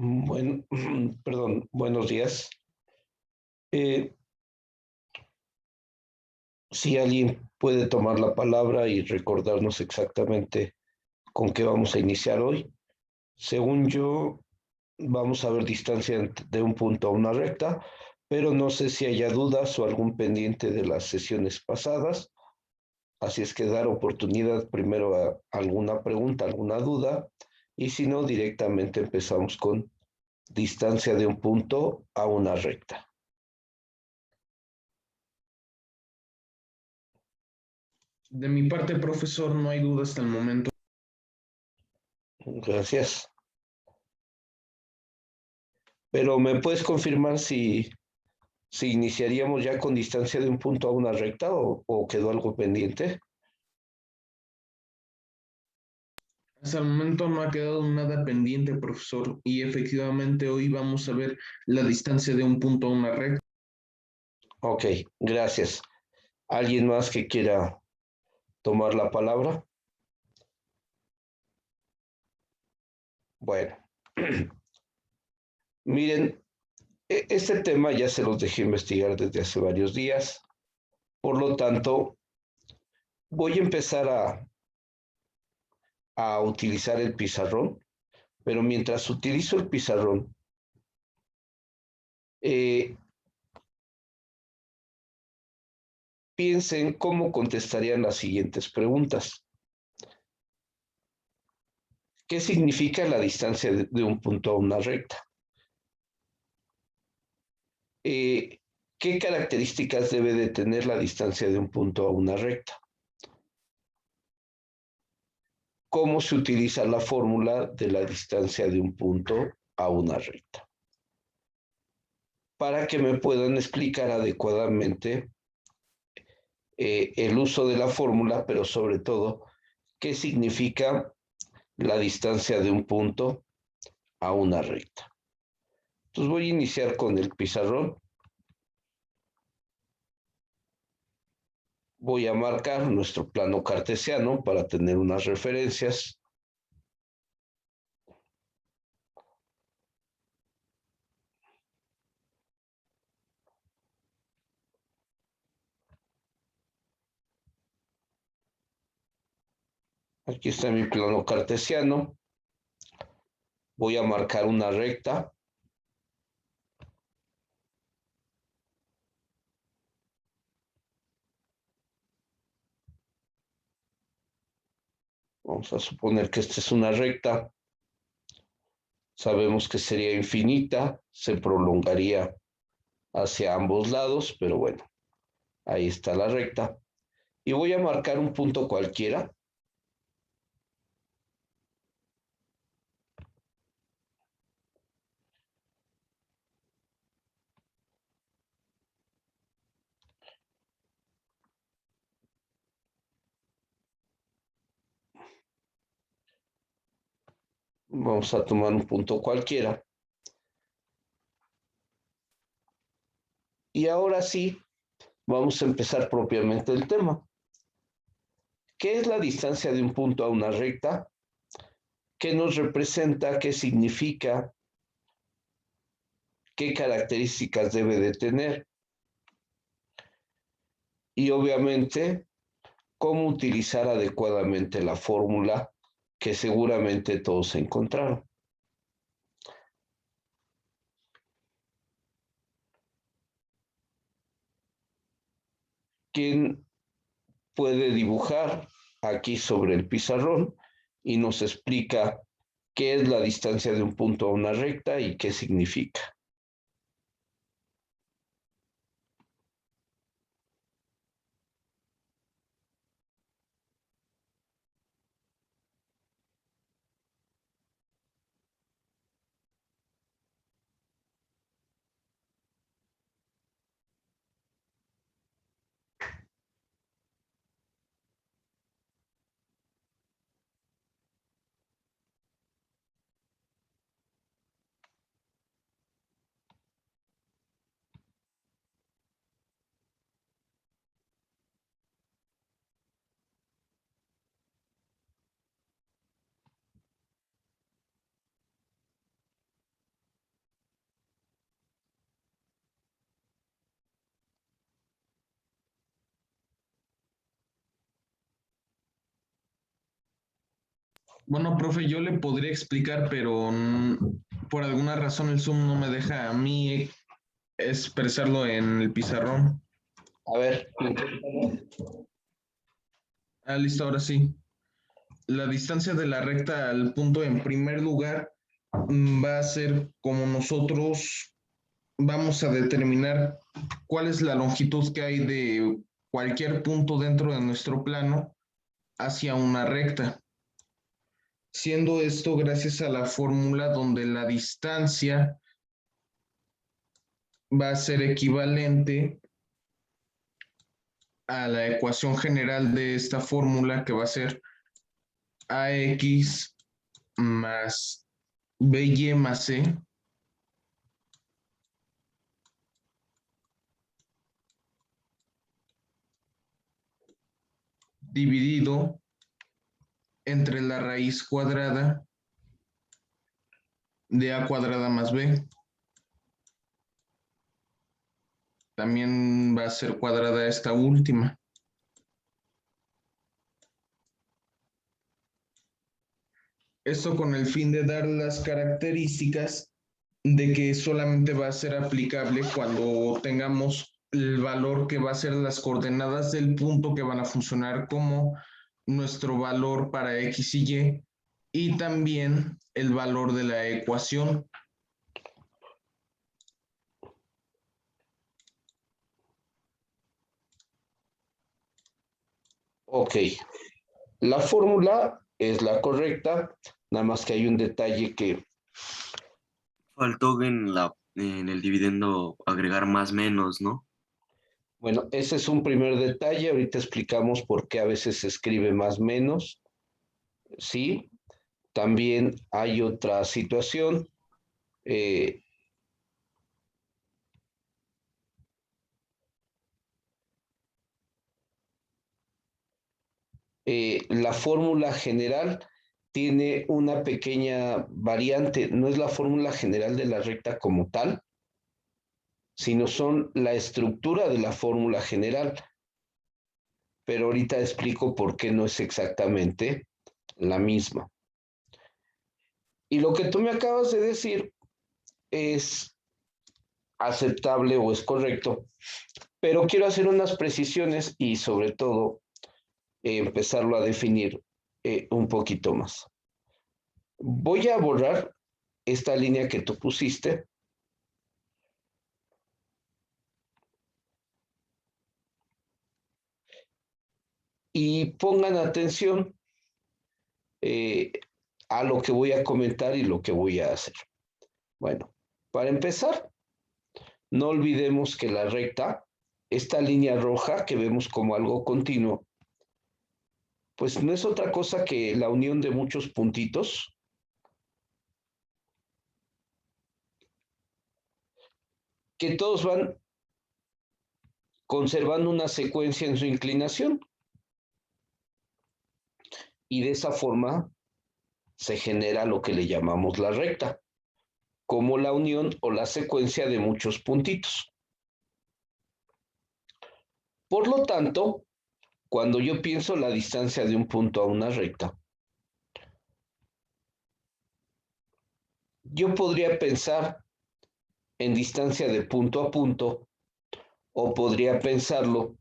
Bueno, perdón, buenos días. Eh, si alguien puede tomar la palabra y recordarnos exactamente con qué vamos a iniciar hoy. Según yo, vamos a ver distancia de un punto a una recta, pero no sé si haya dudas o algún pendiente de las sesiones pasadas. Así es que dar oportunidad primero a alguna pregunta, alguna duda, y si no, directamente empezamos con distancia de un punto a una recta. De mi parte, profesor, no hay duda hasta el momento. Gracias. Pero ¿me puedes confirmar si iniciaríamos ya con distancia de un punto a una recta o quedó algo pendiente? Hasta el momento no ha quedado nada pendiente, profesor, y efectivamente hoy vamos a ver la distancia de un punto a una recta. Ok, gracias. ¿Alguien más que quiera tomar la palabra? Bueno, miren, este tema ya se los dejé investigar desde hace varios días, por lo tanto, voy a empezar a utilizar el pizarrón, pero mientras utilizo el pizarrón, eh, piensen cómo contestarían las siguientes preguntas. ¿Qué significa la distancia de un punto a una recta? Eh, ¿Qué características debe de tener la distancia de un punto a una recta? ¿Cómo se utiliza la fórmula de la distancia de un punto a una recta? Para que me puedan explicar adecuadamente el uso de la fórmula, pero sobre todo, qué significa la distancia de un punto a una recta. Entonces voy a iniciar con el pizarrón. Voy a marcar nuestro plano cartesiano para tener unas referencias. Aquí está mi plano cartesiano. Voy a marcar una recta. Vamos a suponer que esta es una recta. Sabemos que sería infinita, se prolongaría hacia ambos lados, pero bueno, ahí está la recta. Y voy a marcar un punto cualquiera. Vamos a tomar un punto cualquiera. Y ahora sí, vamos a empezar propiamente el tema. ¿Qué es la distancia de un punto a una recta? ¿Qué nos representa? ¿Qué significa? ¿Qué características debe de tener? Y obviamente, cómo utilizar adecuadamente la fórmula que seguramente todos encontraron. ¿Quién puede dibujar aquí sobre el pizarrón y nos explica qué es la distancia de un punto a una recta y qué significa? Bueno, profe, yo le podría explicar, pero por alguna razón el Zoom no me deja a mí expresarlo en el pizarrón. A ver, inténtalo. Ah, listo, ahora sí. La distancia de la recta al punto en primer lugar va a ser como nosotros vamos a determinar cuál es la longitud que hay de cualquier punto dentro de nuestro plano hacia una recta, siendo esto gracias a la fórmula donde la distancia va a ser equivalente a la ecuación general de esta fórmula que va a ser AX más BY más C dividido entre la raíz cuadrada de A cuadrada más B. También va a ser cuadrada esta última. Esto con el fin de dar las características de que solamente va a ser aplicable cuando tengamos el valor que va a ser las coordenadas del punto que van a funcionar como nuestro valor para X y también el valor de la ecuación. Ok, la fórmula es la correcta, nada más que hay un detalle que, Faltó en el dividendo agregar más menos, ¿no? bueno, ese es un primer detalle, ahorita explicamos por qué a veces se escribe más menos, ¿sí? También hay otra situación, eh, la fórmula general tiene una pequeña variante, no es la fórmula general de la recta como tal, sino son la estructura de la fórmula general. Pero ahorita explico por qué no es exactamente la misma. Y lo que tú me acabas de decir es aceptable o es correcto, pero quiero hacer unas precisiones y sobre todo empezarlo a definir un poquito más. Voy a borrar esta línea que tú pusiste. Y pongan atención eh, a lo que voy a comentar y lo que voy a hacer. Bueno, para empezar, no olvidemos que la recta, esta línea roja que vemos como algo continuo, pues no es otra cosa que la unión de muchos puntitos que todos van conservando una secuencia en su inclinación y de esa forma se genera lo que le llamamos la recta, como la unión o la secuencia de muchos puntitos. Por lo tanto, cuando yo pienso la distancia de un punto a una recta, yo podría pensar en distancia de punto a punto o podría pensarlo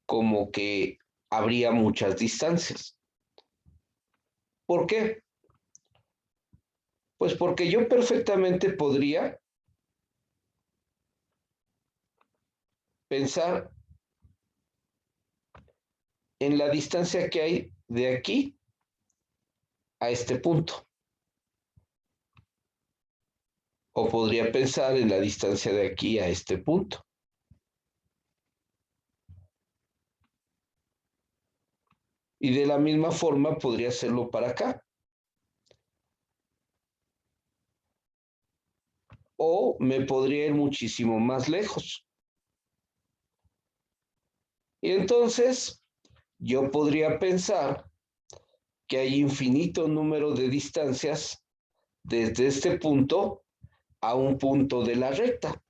como que habría muchas distancias. ¿Por qué? Pues porque yo perfectamente podría pensar en la distancia que hay de aquí a este punto. O podría pensar en la distancia de aquí a este punto. Y de la misma forma podría hacerlo para acá. O me podría ir muchísimo más lejos. Y entonces yo podría pensar que hay infinito número de distancias desde este punto a un punto de la recta.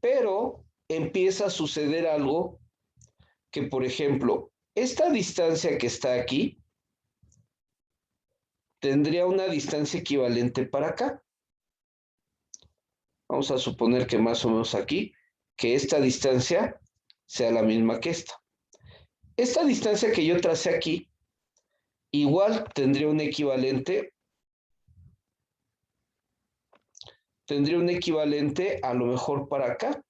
Pero empieza a suceder algo que, por ejemplo, Esta distancia que está aquí tendría una distancia equivalente para acá. Vamos a suponer que más o menos aquí, que esta distancia sea la misma que esta. Esta distancia que yo tracé aquí, igual tendría un equivalente a lo mejor para acá.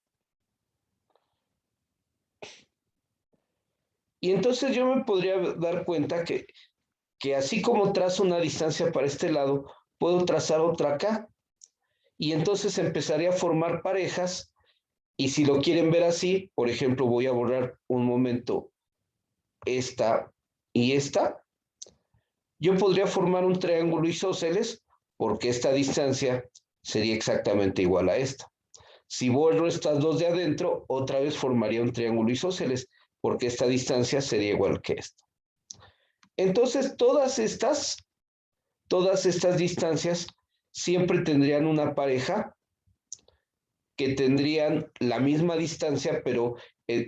Y entonces yo me podría dar cuenta que así como trazo una distancia para este lado, puedo trazar otra acá. Y entonces empezaría a formar parejas. Y si lo quieren ver así, por ejemplo, voy a borrar un momento esta y esta. Yo podría formar un triángulo isósceles porque esta distancia sería exactamente igual a esta. Si borro estas dos de adentro, otra vez formaría un triángulo isósceles porque esta distancia sería igual que esta. Entonces, todas estas distancias siempre tendrían una pareja que tendrían la misma distancia, pero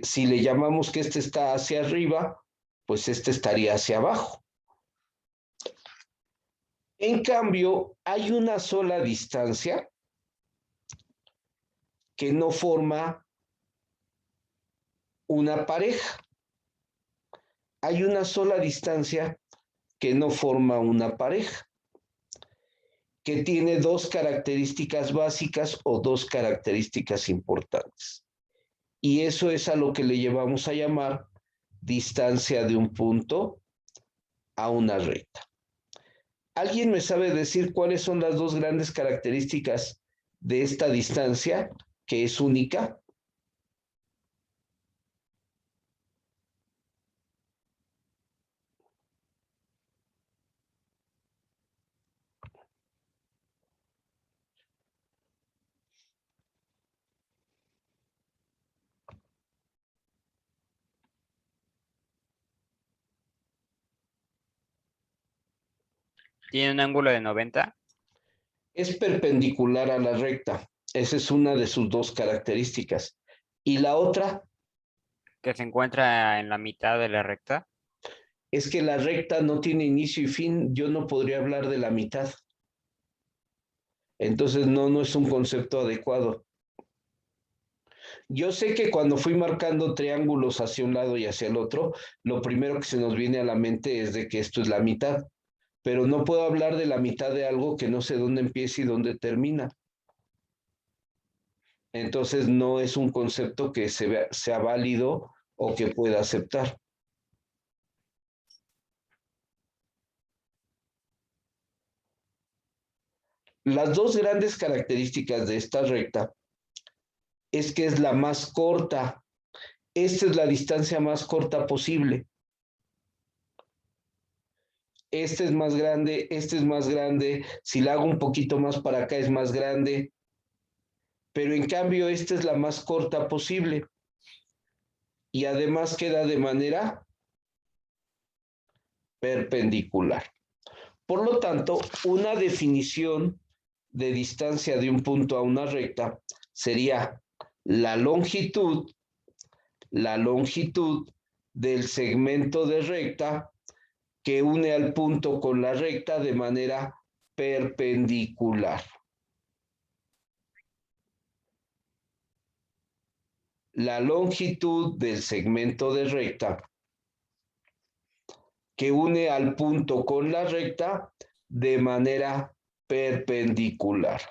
si le llamamos que este está hacia arriba, pues este estaría hacia abajo. En cambio, hay una sola distancia que no forma una pareja. Hay una sola distancia que no forma una pareja, que tiene dos características básicas o dos características importantes. Y eso es a lo que le llevamos a llamar distancia de un punto a una recta. ¿Alguien me sabe decir cuáles son las dos grandes características de esta distancia que es única? ¿Tiene un ángulo de 90? Es perpendicular a la recta. Esa es una de sus dos características. Y la otra ¿Que se encuentra en la mitad de la recta? es que la recta no tiene inicio y fin. Yo no podría hablar de la mitad. Entonces no es un concepto adecuado. Yo sé que cuando fui marcando triángulos hacia un lado y hacia el otro, lo primero que se nos viene a la mente es de que esto es la mitad, pero no puedo hablar de la mitad de algo que no sé dónde empieza y dónde termina. Entonces no es un concepto que sea válido o que pueda aceptar. Las dos grandes características de esta recta es que es la más corta. Esta es la distancia más corta posible. Este es más grande, este es más grande. Si la hago un poquito más para acá es más grande. Pero en cambio esta es la más corta posible. Y además queda de manera perpendicular. Por lo tanto, una definición de distancia de un punto a una recta sería la longitud del segmento de recta que une al punto con la recta de manera perpendicular. La longitud del segmento de recta que une al punto con la recta de manera perpendicular.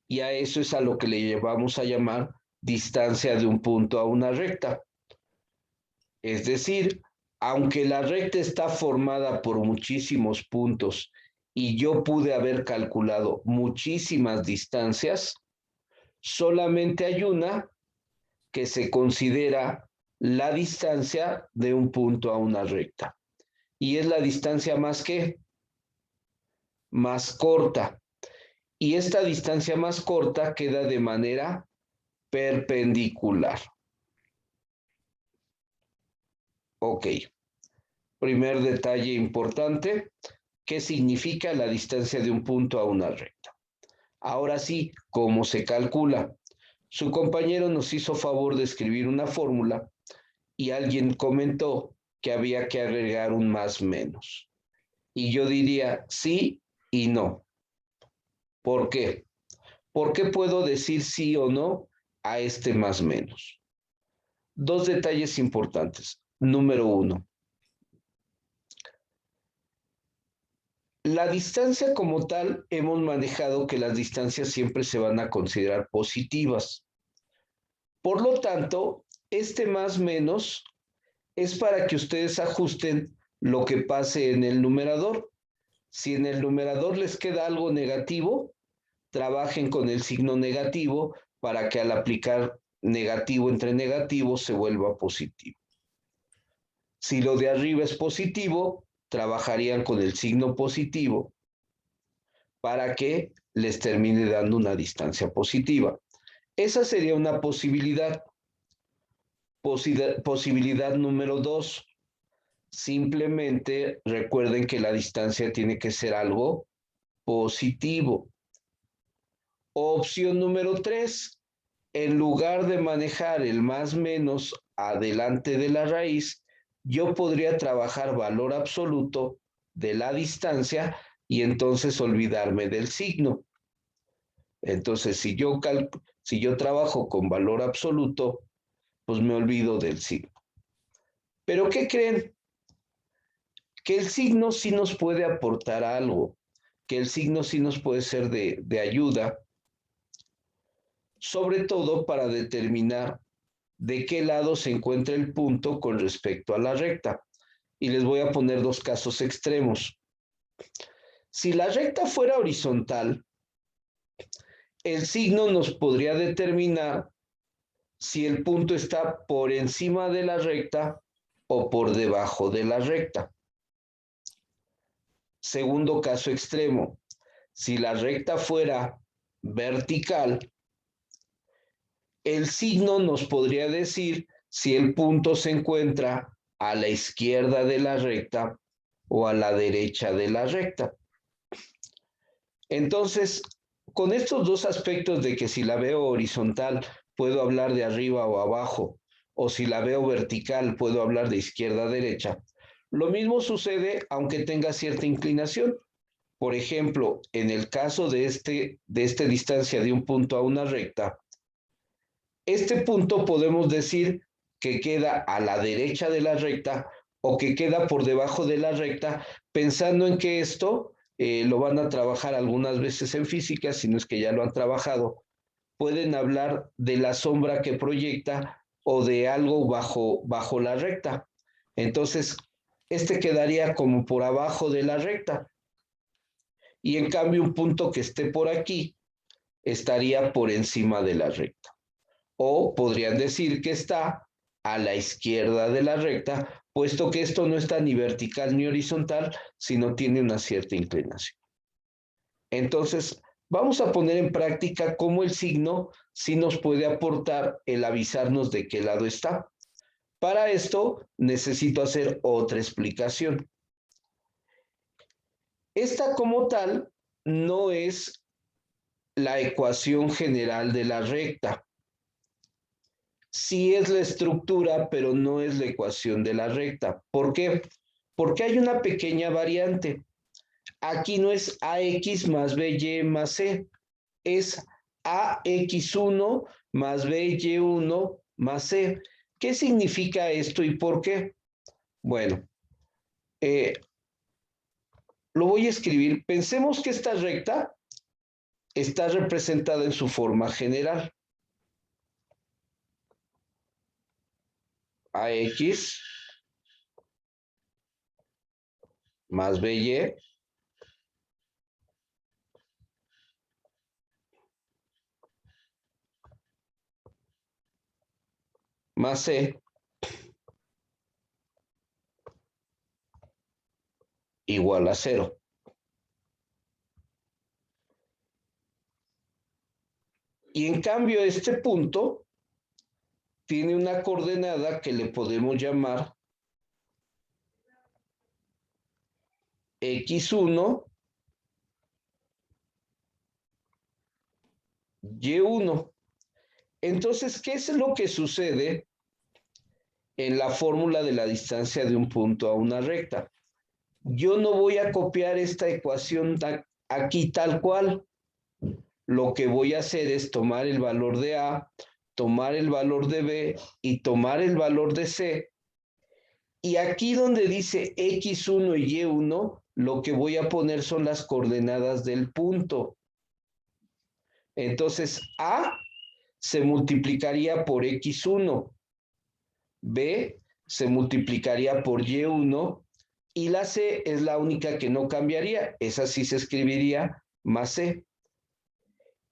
Y a eso es a lo que le llevamos a llamar distancia de un punto a una recta. Es decir, aunque la recta está formada por muchísimos puntos y yo pude haber calculado muchísimas distancias, solamente hay una que se considera la distancia de un punto a una recta. Y es la distancia más corta. Y esta distancia más corta queda de manera perpendicular. Ok. Primer detalle importante, ¿qué significa la distancia de un punto a una recta? Ahora sí, ¿cómo se calcula? Su compañero nos hizo favor de escribir una fórmula y alguien comentó que había que agregar un más menos. Y yo diría sí y no. ¿Por qué? ¿Por qué puedo decir sí o no a este más menos? Dos detalles importantes. Número uno, la distancia como tal, hemos manejado que las distancias siempre se van a considerar positivas. Por lo tanto, este más menos es para que ustedes ajusten lo que pase en el numerador. Si en el numerador les queda algo negativo, trabajen con el signo negativo para que al aplicar negativo entre negativo se vuelva positivo. Si lo de arriba es positivo, trabajarían con el signo positivo para que les termine dando una distancia positiva. Esa sería una posibilidad. Posibilidad número 2. Simplemente recuerden que la distancia tiene que ser algo positivo. Opción número 3. En lugar de manejar el más menos adelante de la raíz, yo podría trabajar valor absoluto de la distancia y entonces olvidarme del signo. Entonces, si yo trabajo con valor absoluto, pues me olvido del signo. ¿Pero qué creen? Que el signo sí nos puede aportar algo, que el signo sí nos puede ser de ayuda, sobre todo para determinar de qué lado se encuentra el punto con respecto a la recta. Y les voy a poner dos casos extremos. Si la recta fuera horizontal, el signo nos podría determinar si el punto está por encima de la recta o por debajo de la recta. Segundo caso extremo, si la recta fuera vertical, el signo nos podría decir si el punto se encuentra a la izquierda de la recta o a la derecha de la recta. Entonces, con estos dos aspectos de que si la veo horizontal puedo hablar de arriba o abajo, o si la veo vertical puedo hablar de izquierda a derecha, lo mismo sucede aunque tenga cierta inclinación. Por ejemplo, en el caso de esta distancia de un punto a una recta, este punto podemos decir que queda a la derecha de la recta o que queda por debajo de la recta, pensando en que esto lo van a trabajar algunas veces en física, si no es que ya lo han trabajado. Pueden hablar de la sombra que proyecta o de algo bajo la recta. Entonces, este quedaría como por abajo de la recta. Y en cambio, un punto que esté por aquí estaría por encima de la recta. O podrían decir que está a la izquierda de la recta, puesto que esto no está ni vertical ni horizontal, sino tiene una cierta inclinación. Entonces, vamos a poner en práctica cómo el signo sí nos puede aportar el avisarnos de qué lado está. Para esto, necesito hacer otra explicación. Esta como tal no es la ecuación general de la recta. Sí es la estructura, pero no es la ecuación de la recta. ¿Por qué? Porque hay una pequeña variante. Aquí no es AX más BY más C, es AX1 más BY1 más C. ¿Qué significa esto y por qué? Bueno, lo voy a escribir. Pensemos que esta recta está representada en su forma general. AX más BY más C igual a 0. Y en cambio este punto tiene una coordenada que le podemos llamar X1, Y1. Entonces, ¿qué es lo que sucede en la fórmula de la distancia de un punto a una recta. Yo no voy a copiar esta ecuación aquí tal cual. Lo que voy a hacer es tomar el valor de A, tomar el valor de B y tomar el valor de C. Y aquí donde dice X1 y Y1, lo que voy a poner son las coordenadas del punto. Entonces, A se multiplicaría por X1, B se multiplicaría por Y1 y la C es la única que no cambiaría. Esa sí se escribiría más C.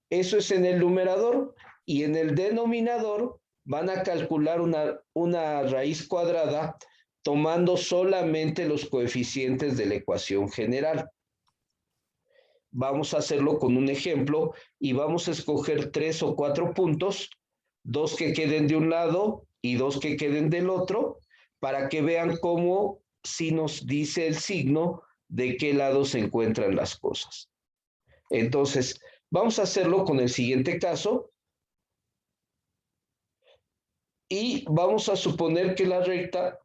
Eso es en el numerador y en el denominador van a calcular una raíz cuadrada tomando solamente los coeficientes de la ecuación general. Vamos a hacerlo con un ejemplo y vamos a escoger 3 o 4 puntos, 2 que queden de un lado y 2 que queden del otro, para que vean cómo sí nos dice el signo de qué lado se encuentran las cosas. Entonces, vamos a hacerlo con el siguiente caso y vamos a suponer que la recta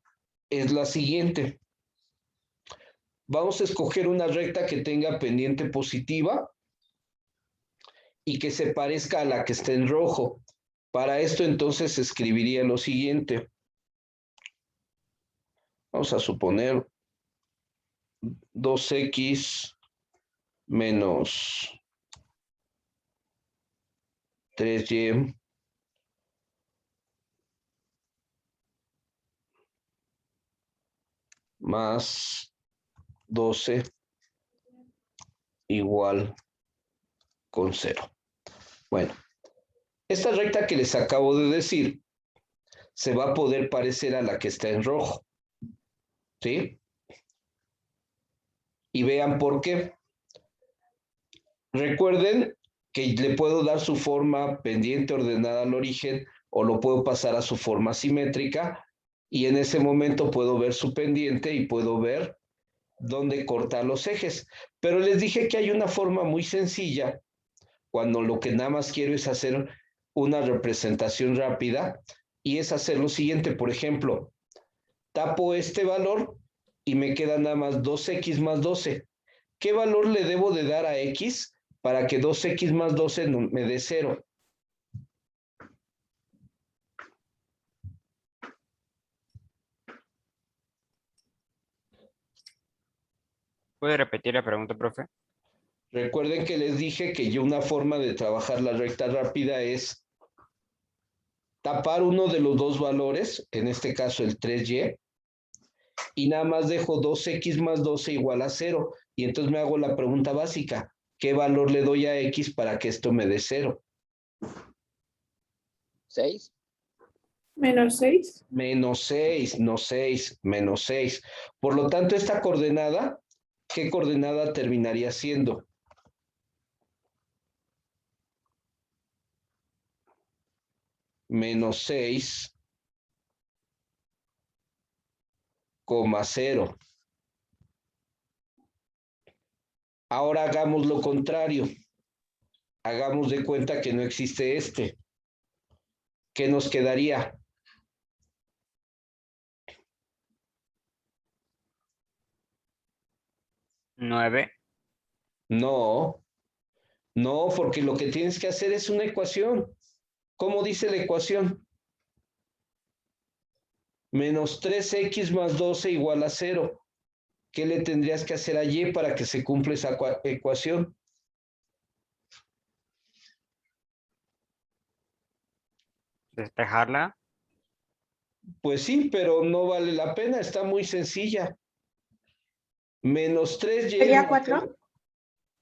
es la siguiente. Vamos a escoger una recta que tenga pendiente positiva y que se parezca a la que está en rojo. Para esto entonces escribiría lo siguiente. Vamos a suponer 2x menos 3y más 12 igual con 0. Bueno, esta recta que les acabo de decir se va a poder parecer a la que está en rojo. ¿Sí? Y vean por qué. Recuerden que le puedo dar su forma pendiente ordenada al origen o lo puedo pasar a su forma simétrica y en ese momento puedo ver su pendiente y puedo ver dónde cortar los ejes. Pero les dije que hay una forma muy sencilla cuando lo que nada más quiero es hacer una representación rápida y es hacer lo siguiente. Por ejemplo, tapo este valor y me queda nada más 2x más 12. ¿Qué valor le debo de dar a x para que 2x más 12 me dé 0? ¿Puede repetir la pregunta, profe? Recuerden que les dije que yo una forma de trabajar la recta rápida es tapar uno de los dos valores, en este caso el 3y, y nada más dejo 2x más 12 igual a 0. Y entonces me hago la pregunta básica, ¿qué valor le doy a x para que esto me dé 0? 6. Menos 6. Menos 6, no 6, menos 6. Por lo tanto, esta coordenada, ¿qué coordenada terminaría siendo? Menos 6, 0. Ahora hagamos lo contrario. Hagamos de cuenta que no existe este. ¿Qué nos quedaría? ¿9? No, no, porque lo que tienes que hacer es una ecuación. ¿Cómo dice la ecuación? Menos 3x más 12 igual a 0. ¿Qué le tendrías que hacer a y para que se cumpla esa ecuación? ¿Despejarla? Pues sí, pero no vale la pena, está muy sencilla. Menos 3y ¿Sería 4?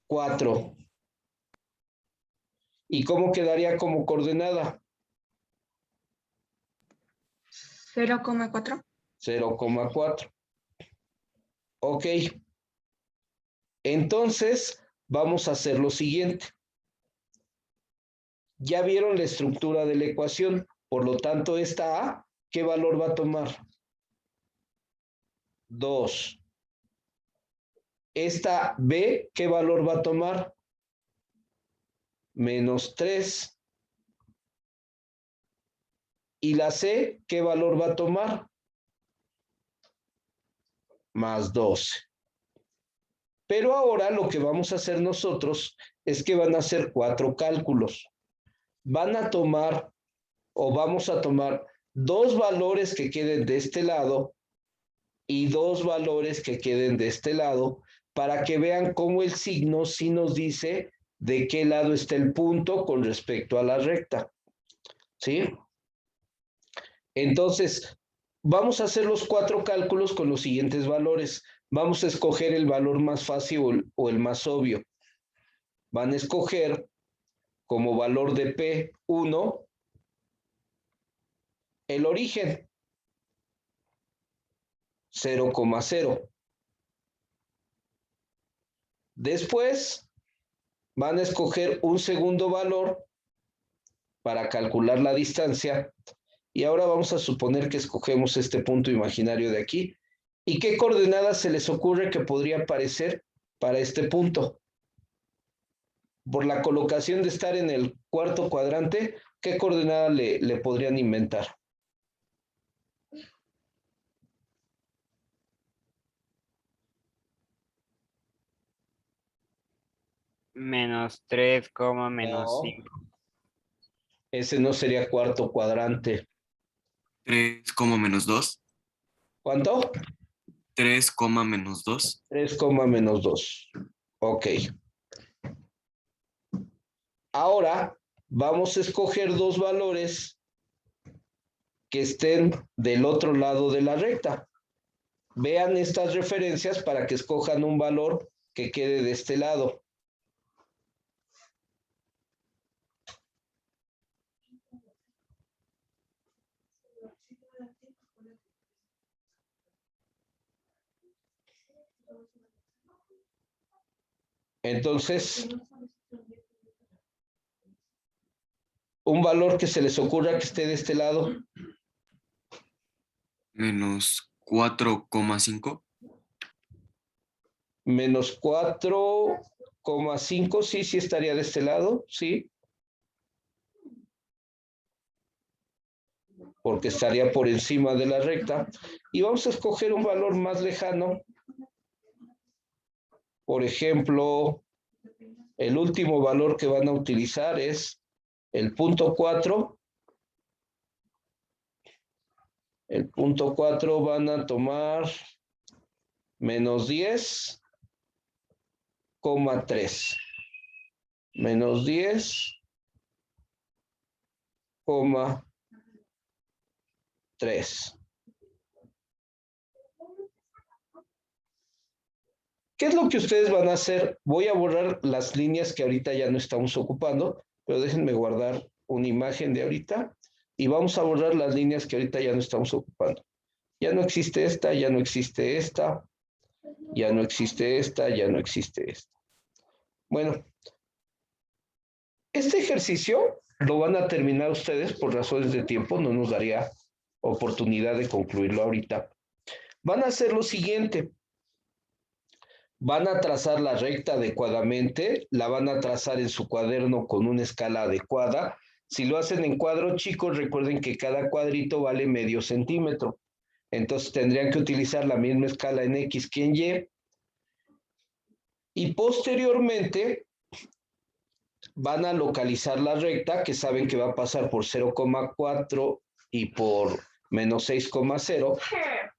4. ¿Y cómo quedaría como coordenada? 0,4. 0,4. Ok. Entonces, vamos a hacer lo siguiente. Ya vieron la estructura de la ecuación, por lo tanto, esta A, ¿qué valor va a tomar? 2. Esta B, ¿qué valor va a tomar? Menos 3. Y la C, ¿qué valor va a tomar? Más 12. Pero ahora lo que vamos a hacer nosotros es que van a hacer 4 cálculos. Van a tomar, o vamos a tomar 2 valores que queden de este lado y 2 valores que queden de este lado, para que vean cómo el signo sí nos dice de qué lado está el punto con respecto a la recta. ¿Sí? Entonces, vamos a hacer los 4 cálculos con los siguientes valores. Vamos a escoger el valor más fácil o el más obvio. Van a escoger como valor de P1 el origen, 0,0. Después van a escoger un segundo valor para calcular la distancia. Y ahora vamos a suponer que escogemos este punto imaginario de aquí. ¿Y qué coordenadas se les ocurre que podría aparecer para este punto? Por la colocación de estar en el cuarto cuadrante, ¿qué coordenada le podrían inventar? Menos 3, menos No. 5. Ese no sería cuarto cuadrante. 3, menos 2. ¿Cuánto? 3, menos 2. 3, menos 2. Ok. Ahora vamos a escoger 2 valores que estén del otro lado de la recta. Vean estas referencias para que escojan un valor que quede de este lado. Entonces, un valor que se les ocurra que esté de este lado. Menos 4,5. Menos 4,5, sí estaría de este lado, sí. Porque estaría por encima de la recta. Y vamos a escoger un valor más lejano. Por ejemplo, el último valor que van a utilizar es el punto 4. El punto 4 van a tomar menos 10,3. Menos 10,3. ¿Qué es lo que ustedes van a hacer? Voy a borrar las líneas que ahorita ya no estamos ocupando, pero déjenme guardar una imagen de ahorita y vamos a borrar las líneas que ahorita ya no estamos ocupando. Ya no existe esta, ya no existe esta, ya no existe esta, ya no existe esta. Bueno, este ejercicio lo van a terminar ustedes por razones de tiempo, no nos daría oportunidad de concluirlo ahorita. Van a hacer lo siguiente. Van a trazar la recta adecuadamente, la van a trazar en su cuaderno con una escala adecuada. Si lo hacen en cuadro, chicos, recuerden que cada cuadrito vale medio centímetro. Entonces tendrían que utilizar la misma escala en X que en Y. Y posteriormente van a localizar la recta, que saben que va a pasar por 0,4 y por menos 6,0.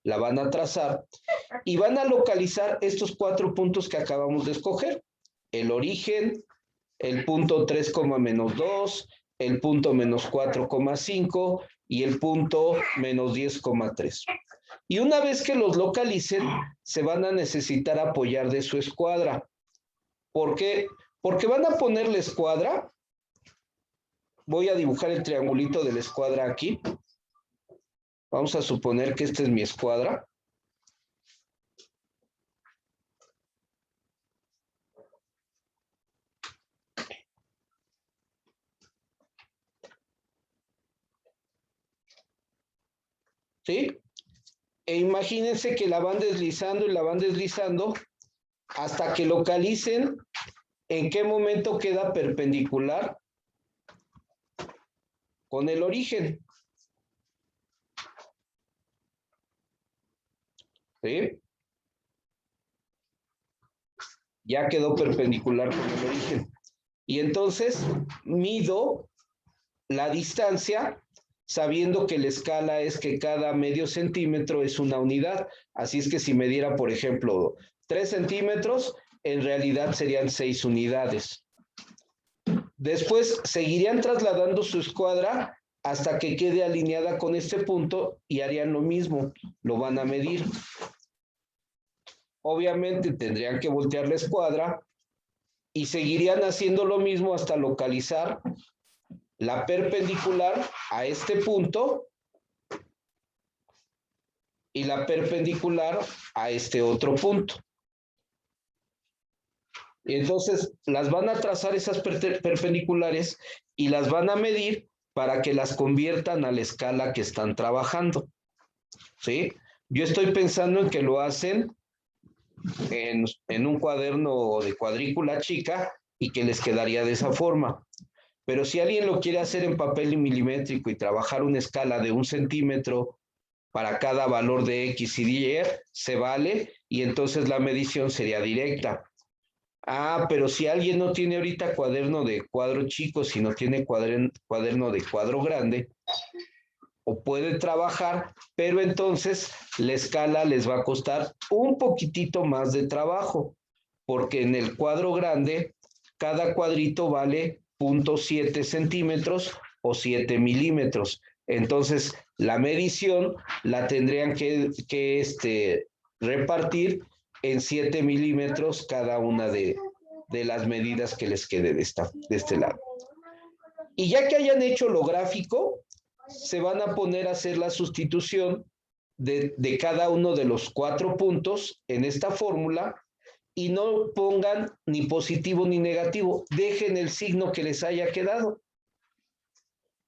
La van a trazar y van a localizar estos 4 puntos que acabamos de escoger. El origen, el punto 3, menos 2, el punto menos 4,5 y el punto menos 10,3. Y una vez que los localicen, se van a necesitar apoyar de su escuadra. ¿Por qué? Porque van a poner la escuadra. Voy a dibujar el triangulito de la escuadra aquí. Vamos a suponer que esta es mi escuadra. ¿Sí? E imagínense que la van deslizando y la van deslizando hasta que localicen en qué momento queda perpendicular con el origen. ¿Sí? Ya quedó perpendicular con el origen. Y entonces mido la distancia sabiendo que la escala es que cada medio centímetro es una unidad. Así es que si me diera, por ejemplo, 3 centímetros, en realidad serían 6 unidades. Después seguirían trasladando su escuadra hasta que quede alineada con este punto y harían lo mismo, lo van a medir. Obviamente tendrían que voltear la escuadra y seguirían haciendo lo mismo hasta localizar la perpendicular a este punto y la perpendicular a este otro punto. Y entonces las van a trazar esas perpendiculares y las van a medir para que las conviertan a la escala que están trabajando. ¿Sí? Yo estoy pensando en que lo hacen en un cuaderno de cuadrícula chica y que les quedaría de esa forma. Pero si alguien lo quiere hacer en papel milimétrico y trabajar una escala de 1 centímetro para cada valor de X y Y, se vale y entonces la medición sería directa. Ah, pero si alguien no tiene ahorita cuaderno de cuadro chico, sino tiene cuaderno de cuadro grande, o puede trabajar, pero entonces la escala les va a costar un poquitito más de trabajo, porque en el cuadro grande, cada cuadrito vale 0.7 centímetros o 7 milímetros. Entonces, la medición la tendrían que repartir en 7 milímetros cada una de las medidas que les quede de este lado. Y ya que hayan hecho lo gráfico, se van a poner a hacer la sustitución de cada uno de los 4 puntos en esta fórmula y no pongan ni positivo ni negativo, dejen el signo que les haya quedado.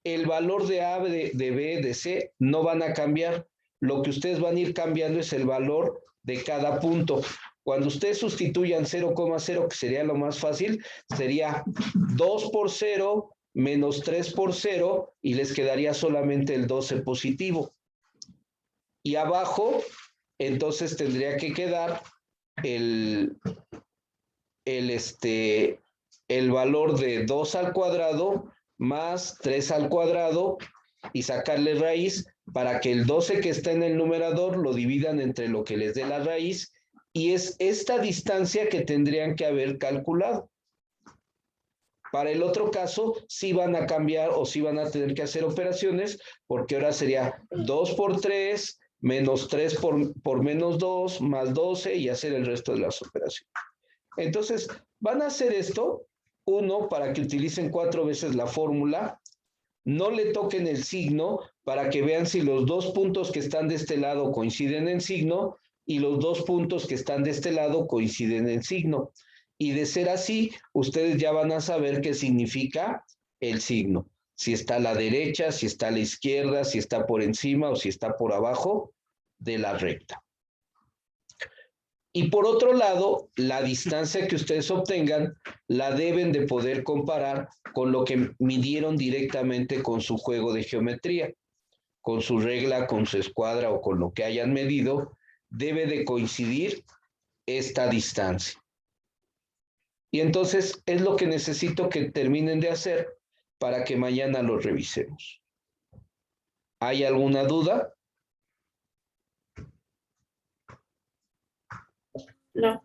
El valor de A, de B, de C no van a cambiar. Lo que ustedes van a ir cambiando es el valor de cada punto. Cuando ustedes sustituyan 0,0, que sería lo más fácil, sería 2 por 0 menos 3 por 0 y les quedaría solamente el 12 positivo. Y abajo, entonces tendría que quedar el valor de 2 al cuadrado más 3 al cuadrado y sacarle raíz para que el 12 que está en el numerador lo dividan entre lo que les dé la raíz y es esta distancia que tendrían que haber calculado. Para el otro caso, sí van a cambiar o sí van a tener que hacer operaciones porque ahora sería 2 por 3 menos 3 por menos 2 más 12 y hacer el resto de las operaciones. Entonces, van a hacer esto, uno, para que utilicen 4 veces la fórmula, no le toquen el signo para que vean si los 2 puntos que están de este lado coinciden en signo y los 2 puntos que están de este lado coinciden en signo. Y de ser así, ustedes ya van a saber qué significa el signo. Si está a la derecha, si está a la izquierda, si está por encima o si está por abajo de la recta. Y por otro lado, la distancia que ustedes obtengan la deben de poder comparar con lo que midieron directamente con su juego de geometría, con su regla, con su escuadra o con lo que hayan medido, debe de coincidir esta distancia. Y entonces es lo que necesito que terminen de hacer para que mañana lo revisemos. ¿Hay alguna duda? No.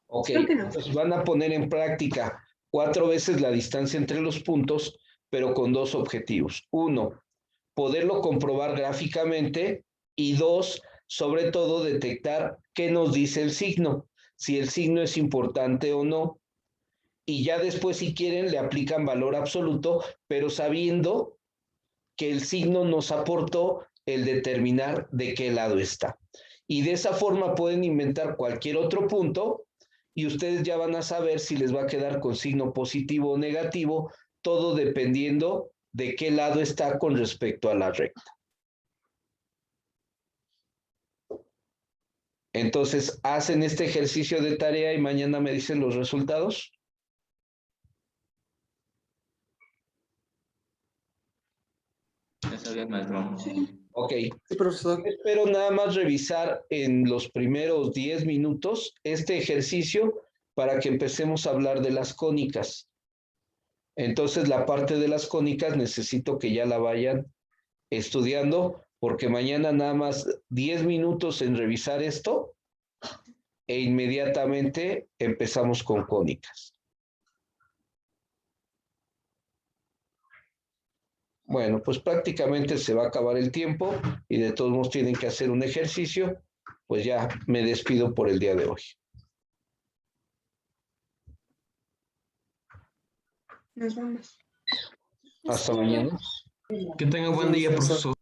Ok, Creo que no. pues van a poner en práctica 4 veces la distancia entre los puntos, pero con 2 objetivos. 1, poderlo comprobar gráficamente y 2, sobre todo detectar qué nos dice el signo, si el signo es importante o no. Y ya después, si quieren, le aplican valor absoluto, pero sabiendo que el signo nos aportó el determinar de qué lado está. Y de esa forma pueden inventar cualquier otro punto y ustedes ya van a saber si les va a quedar con signo positivo o negativo, todo dependiendo de qué lado está con respecto a la recta. Entonces, hacen este ejercicio de tarea y mañana me dicen los resultados. Está bien, maestro. Ok. Sí, profesor. Espero nada más revisar en los primeros 10 minutos este ejercicio para que empecemos a hablar de las cónicas. Entonces, la parte de las cónicas necesito que ya la vayan estudiando, porque mañana nada más 10 minutos en revisar esto e inmediatamente empezamos con cónicas. Bueno, pues prácticamente se va a acabar el tiempo y de todos modos tienen que hacer un ejercicio, pues ya me despido por el día de hoy. Nos vamos. Hasta mañana. Que tenga buen día, profesor.